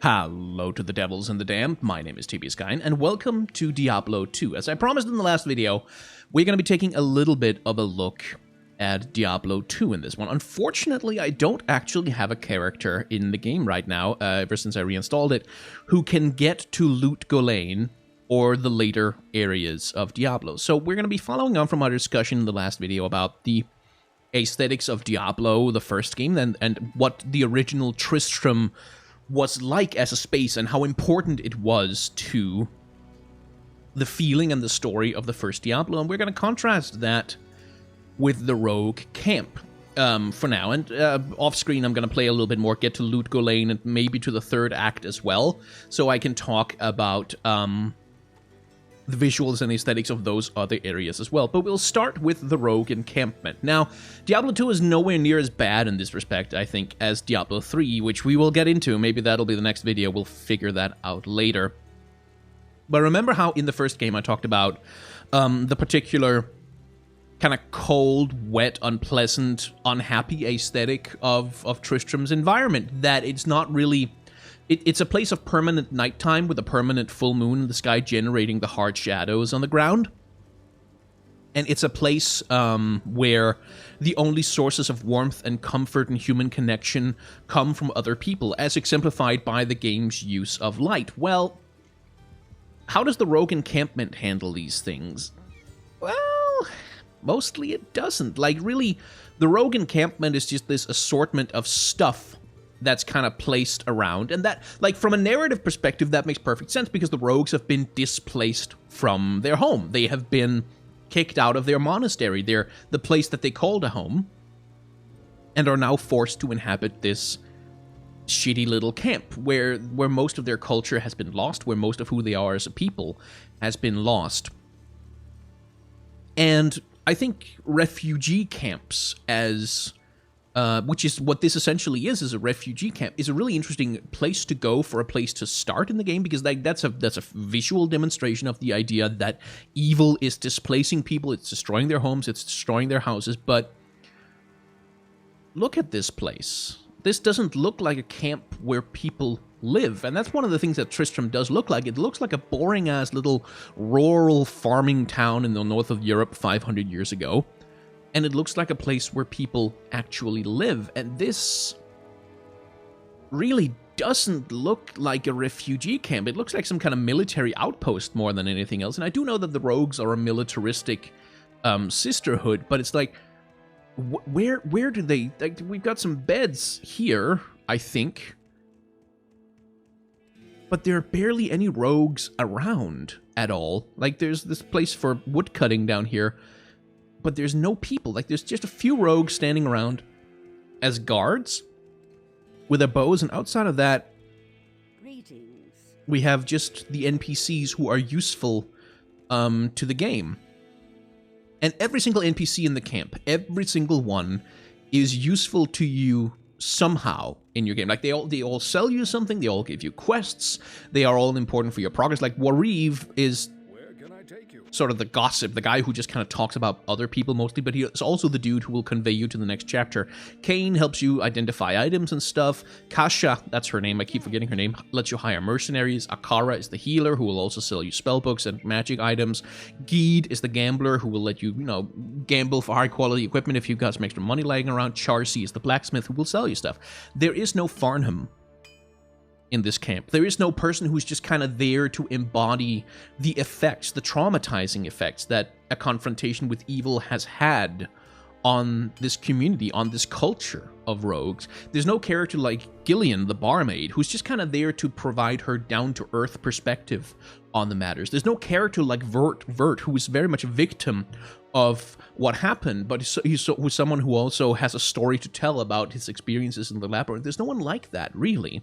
Hello to the devils and the damned, my name is TBSKine, and welcome to Diablo 2. As I promised in the last video, we're going to be taking a little bit of a look at Diablo 2 in this one. Unfortunately, I don't actually have a character in the game right now, ever since I reinstalled it, who can get to Loot Golain or the later areas of Diablo. So we're going to be following on from our discussion in the last video about the aesthetics of Diablo, the first game, and what the original Tristram was like as a space and how important it was to the feeling and the story of the first Diablo. And we're going to contrast that with the rogue camp for now. And off-screen, I'm going to play a little bit more, get to Loot Golain and maybe to the third act as well, so I can talk about the visuals and aesthetics of those other areas as well. But we'll start with the rogue encampment. Now, Diablo 2 is nowhere near as bad in this respect, I think, as Diablo 3, which we will get into. Maybe that'll be the next video. We'll figure that out later. But remember how in the first game I talked about the particular kind of cold, wet, unpleasant, unhappy aesthetic of Tristram's environment, that it's not really... It's a place of permanent nighttime with a permanent full moon in the sky generating the hard shadows on the ground. And it's a place where the only sources of warmth and comfort and human connection come from other people, as exemplified by the game's use of light. Well, how does the rogue encampment handle these things? Well, mostly it doesn't. Like, really, the rogue encampment is just this assortment of stuff that's kind of placed around, and that, like, from a narrative perspective, that makes perfect sense, because the rogues have been displaced from their home. They have been kicked out of their monastery, the place that they called a home, and are now forced to inhabit this shitty little camp, where most of their culture has been lost, where most of who they are as a people has been lost. And I think refugee camps, as which is what this essentially is a refugee camp, is a really interesting place to go for a place to start in the game, because that's a visual demonstration of the idea that evil is displacing people, it's destroying their homes, it's destroying their houses. But look at this place. This doesn't look like a camp where people live, and that's one of the things that Tristram does look like. It looks like a boring-ass little rural farming town in the north of Europe 500 years ago. And it looks like a place where people actually live. And this really doesn't look like a refugee camp. It looks like some kind of military outpost more than anything else. And I do know that the rogues are a militaristic sisterhood, but it's like, where do they... Like, we've got some beds here, I think. But there are barely any rogues around at all. Like, there's this place for wood cutting down here, but there's no people. Like, there's just a few rogues standing around as guards with their bows, and outside of that, greetings, we have just the NPCs who are useful to the game. And every single NPC in the camp, every single one, is useful to you somehow in your game. Like, they all sell you something, they all give you quests, they are all important for your progress. Like, Wariv is sort of the gossip, the guy who just kind of talks about other people mostly, but he is also the dude who will convey you to the next chapter. Kane helps you identify items and stuff. Kasha, that's her name, I keep forgetting her name, lets you hire mercenaries. Akara is the healer, who will also sell you spellbooks and magic items. Geed is the gambler, who will let you, gamble for high quality equipment if you've got some extra money lying around. Charcy is the blacksmith, who will sell you stuff. There is no Farnham in this camp. There is no person who's just kind of there to embody the effects, the traumatizing effects that a confrontation with evil has had on this community, on this culture of rogues. There's no character like Gillian, the barmaid, who's just kind of there to provide her down-to-earth perspective on the matters. There's no character like Vert, who is very much a victim of what happened, but he's someone who also has a story to tell about his experiences in the labyrinth. There's no one like that, really.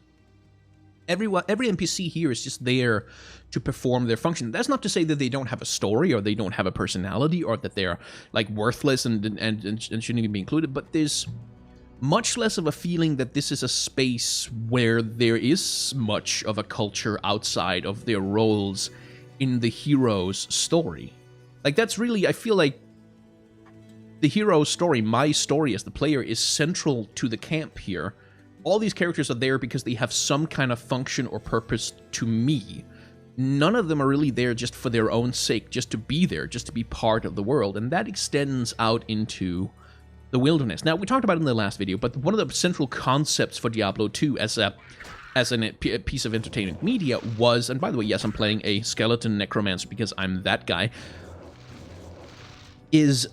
Every NPC here is just there to perform their function. That's not to say that they don't have a story, or they don't have a personality, or that they're, like, worthless and shouldn't even be included, but there's much less of a feeling that this is a space where there is much of a culture outside of their roles in the hero's story. Like, that's really, I feel like, the hero's story, my story as the player, is central to the camp here, all these characters are there because they have some kind of function or purpose to me. None of them are really there just for their own sake, just to be there, just to be part of the world, and that extends out into the wilderness. Now, we talked about it in the last video, but one of the central concepts for Diablo 2 as a piece of entertainment media was, and by the way, yes, I'm playing a skeleton necromancer because I'm that guy, is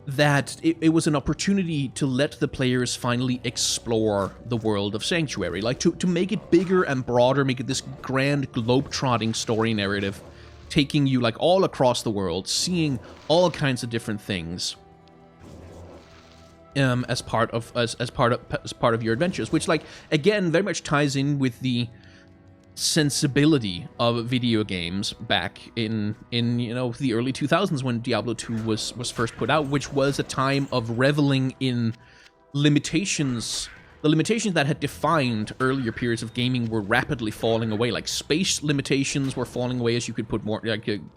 that it was an opportunity to let the players finally explore the world of Sanctuary, like to make it bigger and broader, make it this grand globetrotting story narrative, taking you like all across the world, seeing all kinds of different things as part of your adventures, which, like, again, very much ties in with the sensibility of video games back in the early 2000s when Diablo 2 was first put out, which was a time of reveling in limitations. The limitations that had defined earlier periods of gaming were rapidly falling away. Like, space limitations were falling away as you could put more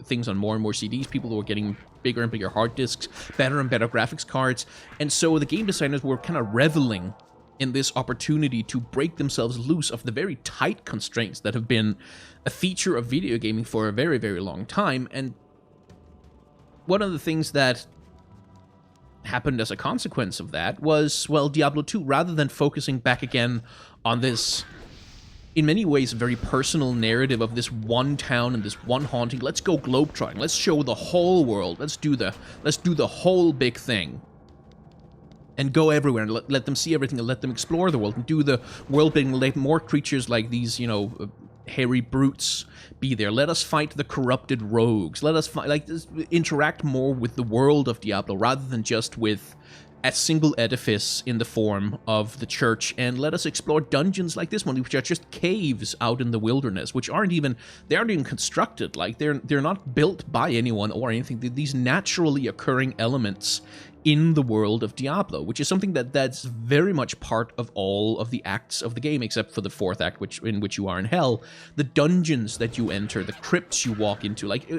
things on more and more CDs. People were getting bigger and bigger hard disks, better and better graphics cards, and so the game designers were kind of reveling in this opportunity to break themselves loose of the very tight constraints that have been a feature of video gaming for a very, very long time. And one of the things that happened as a consequence of that was, well, Diablo 2, rather than focusing back again on this, in many ways, very personal narrative of this one town and this one haunting, let's go globetrotting, let's show the whole world, let's do the whole big thing, and go everywhere and let them see everything and let them explore the world and do the world building, let more creatures like these, hairy brutes be there. Let us fight the corrupted rogues. Let us interact more with the world of Diablo rather than just with a single edifice in the form of the church, and let us explore dungeons like this one, which are just caves out in the wilderness, which aren't even constructed. Like, they're not built by anyone or anything. They're these naturally occurring elements in the world of Diablo, which is something that's very much part of all of the acts of the game, except for the fourth act, in which you are in hell. The dungeons that you enter, the crypts you walk into, like,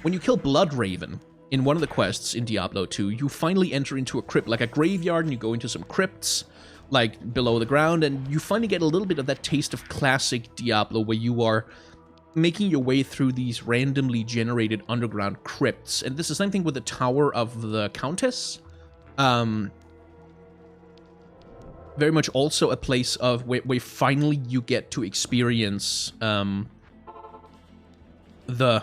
when you kill Bloodraven in one of the quests in Diablo 2, you finally enter into a crypt, like a graveyard, and you go into some crypts, like, below the ground, and you finally get a little bit of that taste of classic Diablo, where you are making your way through these randomly generated underground crypts. And this is the same thing with the Tower of the Countess. Very much also a place of where finally you get to experience the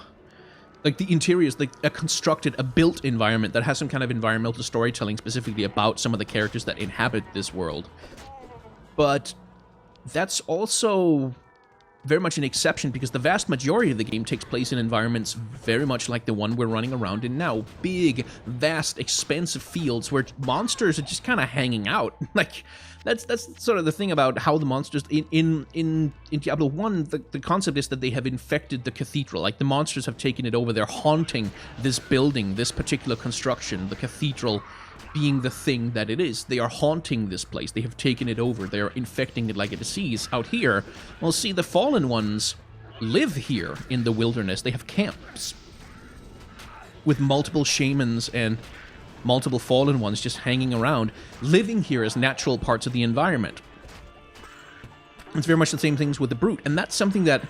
interiors, like a built environment that has some kind of environmental storytelling specifically about some of the characters that inhabit this world. But that's also very much an exception, because the vast majority of the game takes place in environments very much like the one we're running around in now. Big, vast, expansive fields where monsters are just kind of hanging out. Like, that's sort of the thing about how the monsters in Diablo 1, the concept is that they have infected the cathedral. Like, the monsters have taken it over. They're haunting this building, this particular construction, the cathedral being the thing that it is. They are haunting this place. They have taken it over. They are infecting it like a disease. Out here, well, see, the fallen ones live here in the wilderness. They have camps with multiple shamans and multiple fallen ones just hanging around, living here as natural parts of the environment. It's very much the same things with the Brute, and that's something that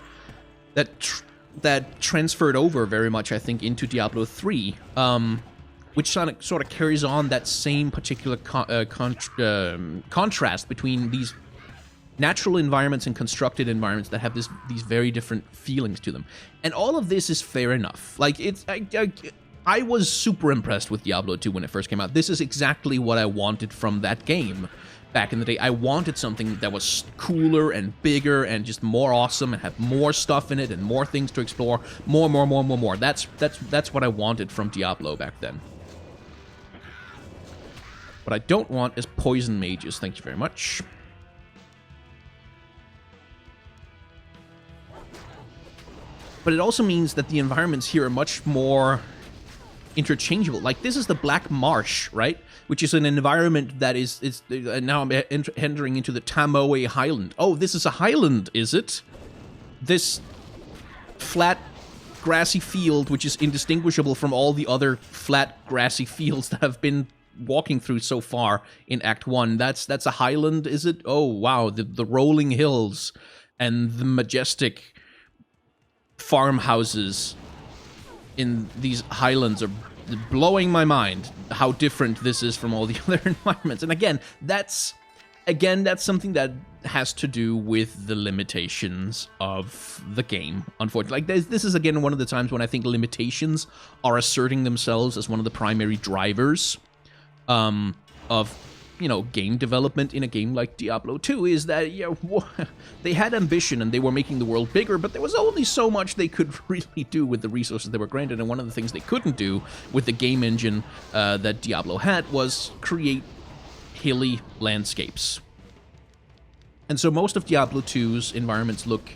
transferred over very much, I think, into Diablo 3, which sort of carries on that same particular contrast between these natural environments and constructed environments that have these very different feelings to them. And all of this is fair enough. Like, I was super impressed with Diablo 2 when it first came out. This is exactly what I wanted from that game back in the day. I wanted something that was cooler and bigger and just more awesome and have more stuff in it and more things to explore. More. That's what I wanted from Diablo back then. What I don't want is poison mages. Thank you very much. But it also means that the environments here are much more interchangeable. Like, this is the Black Marsh, right? Which is an environment that is now I'm entering into the Tamoe Highland. Oh, this is a highland, is it? This flat, grassy field, which is indistinguishable from all the other flat, grassy fields that have been walking through so far in Act 1. That's a highland, is it? Oh, wow, the rolling hills and the majestic farmhouses in these highlands are blowing my mind, how different this is from all the other environments. And again, that's something that has to do with the limitations of the game, unfortunately. Like, this is, again, one of the times when I think limitations are asserting themselves as one of the primary drivers of, you know, game development in a game like Diablo 2, is that, you know, they had ambition and they were making the world bigger, but there was only so much they could really do with the resources they were granted. And one of the things they couldn't do with the game engine that Diablo had was create hilly landscapes. And so most of Diablo 2's environments look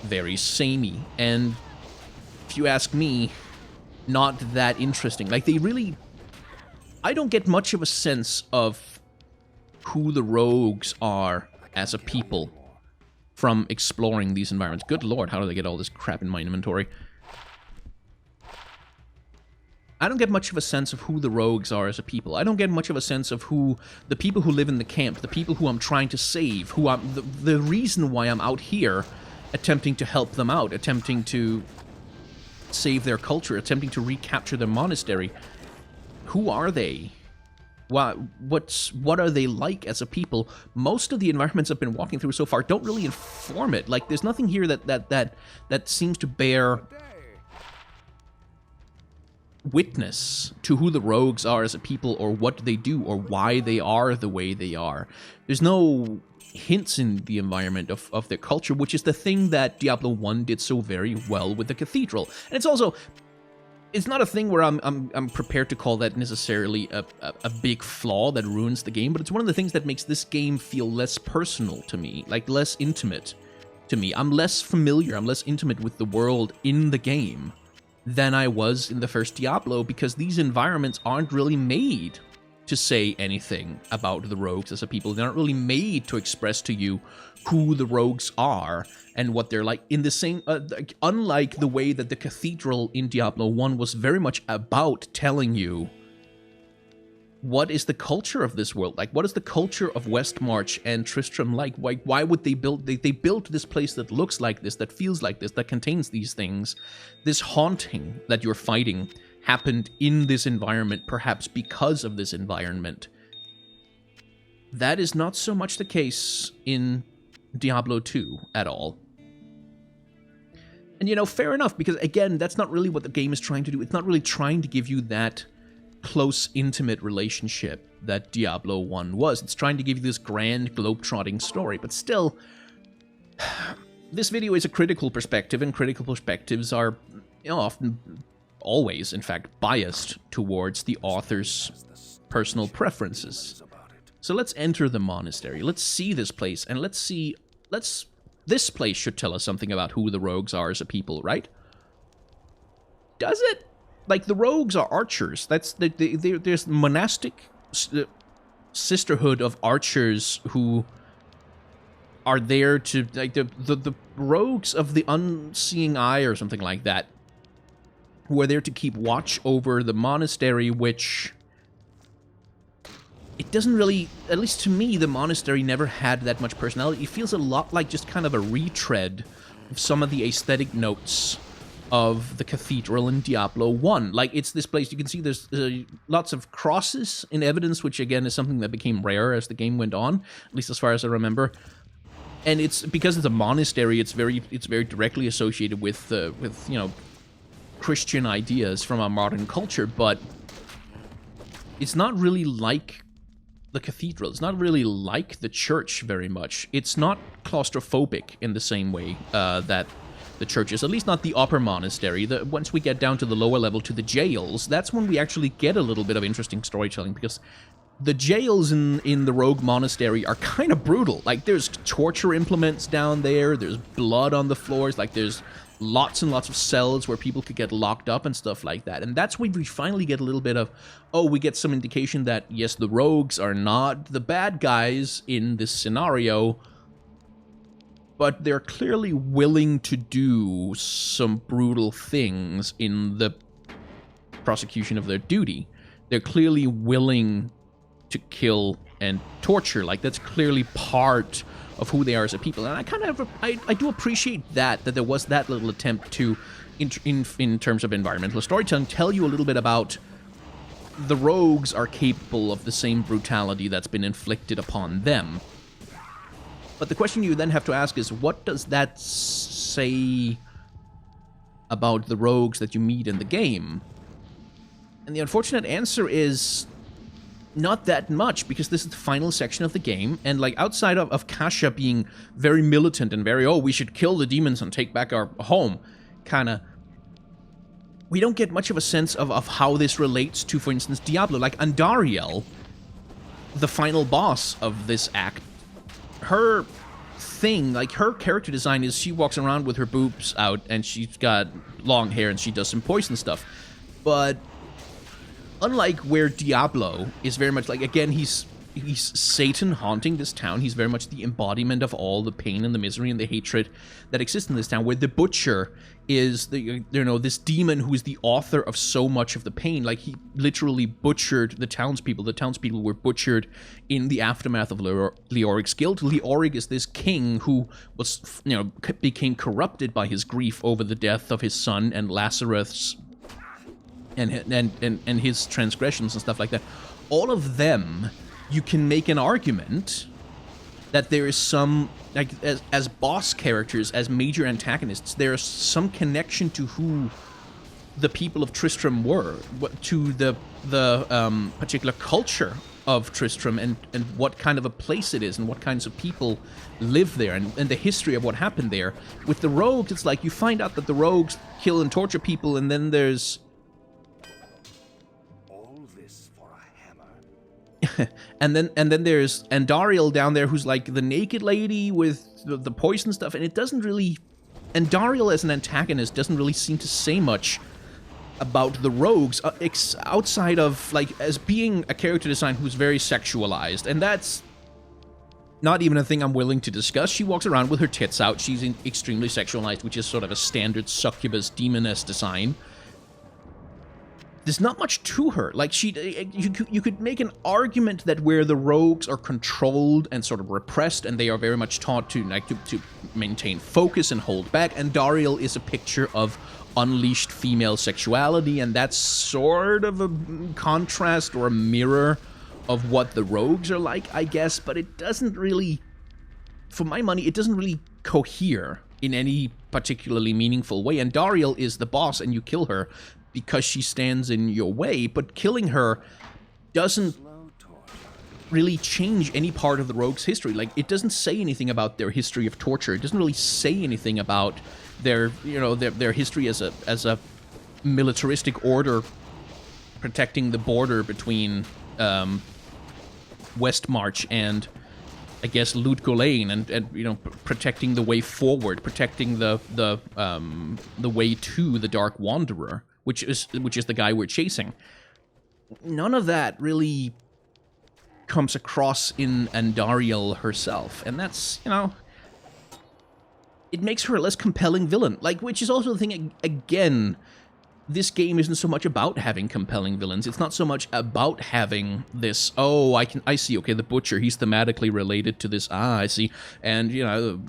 very samey, and if you ask me, not that interesting. Like, they really... I don't get much of a sense of who the rogues are as a people from exploring these environments. Good lord, how do they get all this crap in my inventory? I don't get much of a sense of who the rogues are as a people. I don't get much of a sense of who the people who live in the camp, the people who I'm trying to save, who I'm the reason why I'm out here attempting to help them out, attempting to save their culture, attempting to recapture their monastery. Who are they? What are they like as a people? Most of the environments I've been walking through so far don't really inform it. Like, there's nothing here that seems to bear witness to who the rogues are as a people, or what they do, or why they are the way they are. There's no hints in the environment of their culture, which is the thing that Diablo 1 did so very well with the cathedral. And it's also... it's not a thing where I'm prepared to call that necessarily a big flaw that ruins the game, but it's one of the things that makes this game feel less personal to me, like less intimate to me. I'm less familiar, I'm less intimate with the world in the game than I was in the first Diablo, because these environments aren't really made to say anything about the rogues as a people. They're not really made to express to you who the rogues are and what they're like, in the same, unlike the way that the cathedral in Diablo 1 was very much about telling you what is the culture of this world like, what is the culture of Westmarch and Tristram like, why would they build, they built this place that looks like this, that feels like this, that contains these things. This haunting that you're fighting happened in this environment, perhaps because of this environment. That is not so much the case in Diablo 2 at all. And, you know, fair enough, because, again, that's not really what the game is trying to do. It's not really trying to give you that close, intimate relationship that Diablo 1 was. It's trying to give you this grand, globetrotting story, but still, this video is a critical perspective, and critical perspectives are, you know, often, always, in fact, biased towards the author's personal preferences. So let's enter the monastery. Let's see this place, and this place should tell us something about who the rogues are as a people, right? Does it? Like, the rogues are archers. There's monastic sisterhood of archers who are there to, like, the rogues of the Unseeing Eye or something like that, who are there to keep watch over the monastery, which... it doesn't really, at least to me, the monastery never had that much personality. It feels a lot like just kind of a retread of some of the aesthetic notes of the cathedral in Diablo 1. Like, it's this place, you can see there's lots of crosses in evidence, which again is something that became rare as the game went on, at least as far as I remember. And it's, because it's a monastery, it's very directly associated with you know, Christian ideas from our modern culture, but it's not really like the cathedral. It's not really like the church very much. It's not claustrophobic in the same way that the church is, at least not the upper monastery. Once we get down to the lower level, to the jails, that's when we actually get a little bit of interesting storytelling, because the jails in the rogue monastery are kind of brutal. Like, there's torture implements down there, there's blood on the floors, like there's lots and lots of cells where people could get locked up and stuff like that. And that's when we finally get a little bit of, oh, we get some indication that, yes, the rogues are not the bad guys in this scenario, but they're clearly willing to do some brutal things in the prosecution of their duty. they're clearly willing to kill and torture. Like, that's clearly part of who they are as a people. And I kind of, I do appreciate that there was that little attempt to, in terms of environmental storytelling, tell you a little bit about the rogues are capable of the same brutality that's been inflicted upon them. But the question you then have to ask is, what does that say about the rogues that you meet in the game? And the unfortunate answer is not that much, because this is the final section of the game, and like outside of Kasha being very militant and very, oh, we should kill the demons and take back our home, kinda, we don't get much of a sense of how this relates to, for instance, Diablo. Like Andariel, the final boss of this act, her thing, like her character design is she walks around with her boobs out and she's got long hair and she does some poison stuff. But unlike where Diablo is very much like, again, he's Satan haunting this town. He's very much the embodiment of all the pain and the misery and the hatred that exists in this town, where the Butcher is the, you know, this demon who is the author of so much of the pain. Like, he literally butchered the townspeople. The townspeople were butchered in the aftermath of Leoric's guilt. Leoric is this king who was, you know, became corrupted by his grief over the death of his son and Lazarus and his transgressions and stuff like that. All of them, you can make an argument that there is some, like, as boss characters, as major antagonists, there is some connection to who the people of Tristram were, to the particular culture of Tristram, and what kind of a place it is, and what kinds of people live there, and the history of what happened there. With the rogues, it's like you find out that the rogues kill and torture people, and then there's and then there's Andariel down there, who's like the naked lady with the poison stuff, and it doesn't really... Andariel as an antagonist doesn't really seem to say much about the rogues, outside of, like, as being a character design who's very sexualized, and that's not even a thing I'm willing to discuss. She walks around with her tits out, she's extremely sexualized, which is sort of a standard succubus demoness design. There's not much to her. Like, you could make an argument that where the rogues are controlled and sort of repressed, and they are very much taught to, like, to maintain focus and hold back, and Dariel is a picture of unleashed female sexuality, and that's sort of a contrast or a mirror of what the rogues are like, I guess, but it doesn't really, for my money, it doesn't really cohere in any particularly meaningful way. And Dariel is the boss, and you kill her because she stands in your way, but killing her doesn't really change any part of the rogues' history. Like, it doesn't say anything about their history of torture. It doesn't really say anything about their, you know, their history as a militaristic order protecting the border between Westmarch and, I guess, Lut Golain, and you know, protecting the way forward, protecting the way to the Dark Wanderer, which is the guy we're chasing. None of that really comes across in Andariel herself, and that's, you know, it makes her a less compelling villain. Like, which is also the thing, again, this game isn't so much about having compelling villains. It's not so much about having this, oh, I see, okay, the Butcher, he's thematically related to this, I see, and, you know,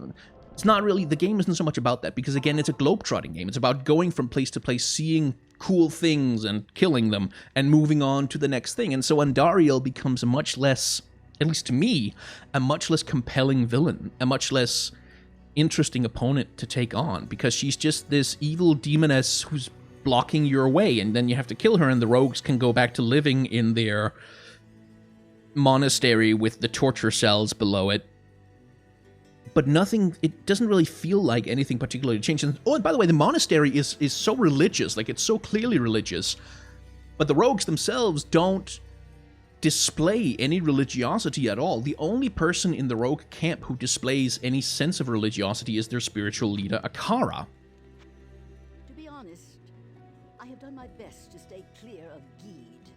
it's not really, the game isn't so much about that, because, again, it's a globetrotting game. It's about going from place to place, seeing cool things and killing them, and moving on to the next thing. And so Andariel becomes a much less, at least to me, a much less compelling villain, a much less interesting opponent to take on, because she's just this evil demoness who's blocking your way, and then you have to kill her, and the rogues can go back to living in their monastery with the torture cells below it. But nothing, it doesn't really feel like anything particularly changed. And, oh, and by the way, the monastery is so religious, like, it's so clearly religious, but the rogues themselves don't display any religiosity at all. The only person in the rogue camp who displays any sense of religiosity is their spiritual leader, Akara. To be honest, I have done my best to stay clear of Geed.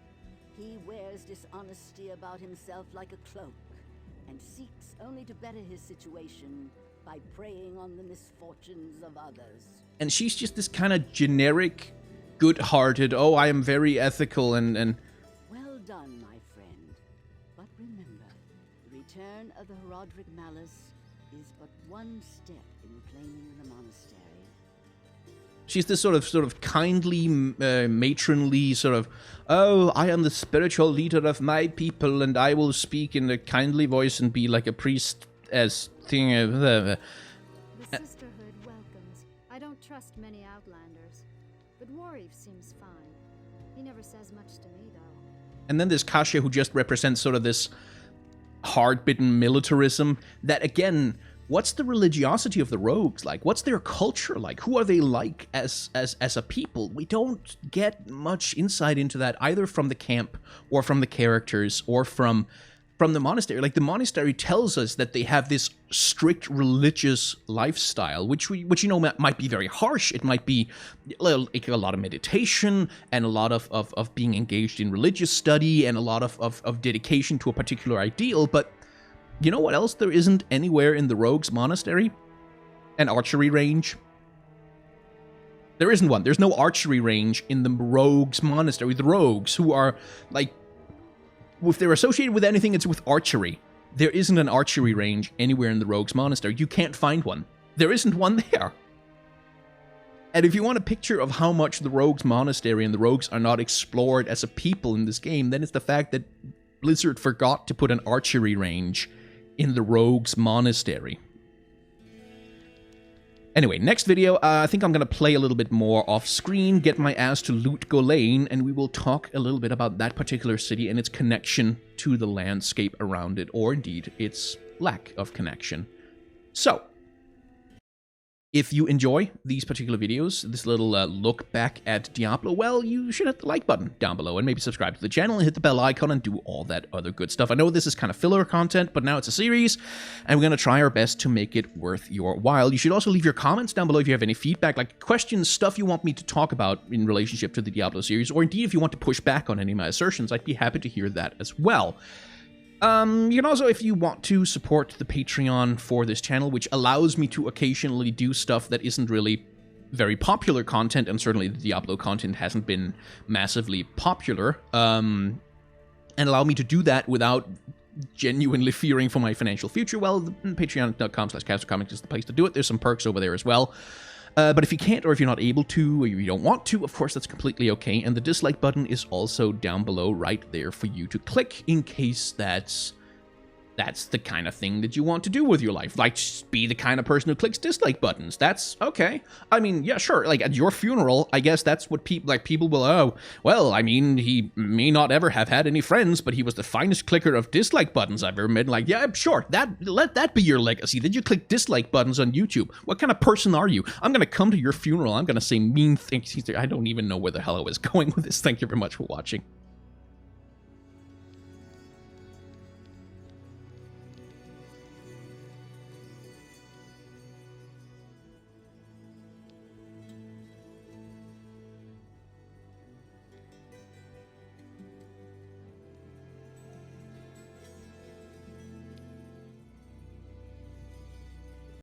He wears dishonesty about himself like a cloak, and seeks only to better his situation by preying on the misfortunes of others. And she's just this kind of generic, good-hearted, oh, I am very ethical, and... Well, return of the Herodric Malice is but one step in claiming the monastery. She's this sort of kindly, matronly sort of, oh, I am the spiritual leader of my people, and I will speak in a kindly voice and be like a priest as thing. The Sisterhood welcomes. I don't trust many Outlanders, but Warreef seems fine. He never says much to me, though. And then there's Kasia, who just represents sort of this hard-bitten militarism that, again, what's the religiosity of the rogues like? What's their culture like? Who are they like as a people? We don't get much insight into that either from the camp or from the characters or from the monastery. Like, the monastery tells us that they have this strict religious lifestyle, which you know might be very harsh. It might be like a lot of meditation and a lot of being engaged in religious study and a lot of dedication to a particular ideal, but you know what else there isn't anywhere in the Rogues Monastery? An archery range. There isn't one. There's no archery range in the Rogues Monastery. The Rogues, who are, like, if they're associated with anything, it's with archery. There isn't an archery range anywhere in the Rogues Monastery. You can't find one. There isn't one there. And if you want a picture of how much the Rogues Monastery and the Rogues are not explored as a people in this game, then it's the fact that Blizzard forgot to put an archery range in the Rogues Monastery. Anyway, next video, I think I'm going to play a little bit more off-screen, get my ass to Loot Golain, and we will talk a little bit about that particular city and its connection to the landscape around it, or indeed, its lack of connection. So, if you enjoy these particular videos, this little look back at Diablo, well, you should hit the like button down below and maybe subscribe to the channel and hit the bell icon and do all that other good stuff. I know this is kind of filler content, but now it's a series, and we're going to try our best to make it worth your while. You should also leave your comments down below if you have any feedback, like questions, stuff you want me to talk about in relationship to the Diablo series, or indeed if you want to push back on any of my assertions, I'd be happy to hear that as well. You can also, if you want to, support the Patreon for this channel, which allows me to occasionally do stuff that isn't really very popular content, and certainly the Diablo content hasn't been massively popular, and allow me to do that without genuinely fearing for my financial future. Well, patreon.com/CasterComics is the place to do it. There's some perks over there as well. But if you can't, or if you're not able to, or you don't want to, of course, that's completely okay. And the dislike button is also down below right there for you to click in case that's the kind of thing that you want to do with your life. Like, just be the kind of person who clicks dislike buttons. That's okay. I mean, yeah, sure. Like, at your funeral, I guess that's what people will, oh, well, I mean, he may not ever have had any friends, but he was the finest clicker of dislike buttons I've ever met. Like, yeah, sure, let that be your legacy. Did you click dislike buttons on YouTube? What kind of person are you? I'm going to come to your funeral. I'm going to say mean things. I don't even know where the hell I was going with this. Thank you very much for watching.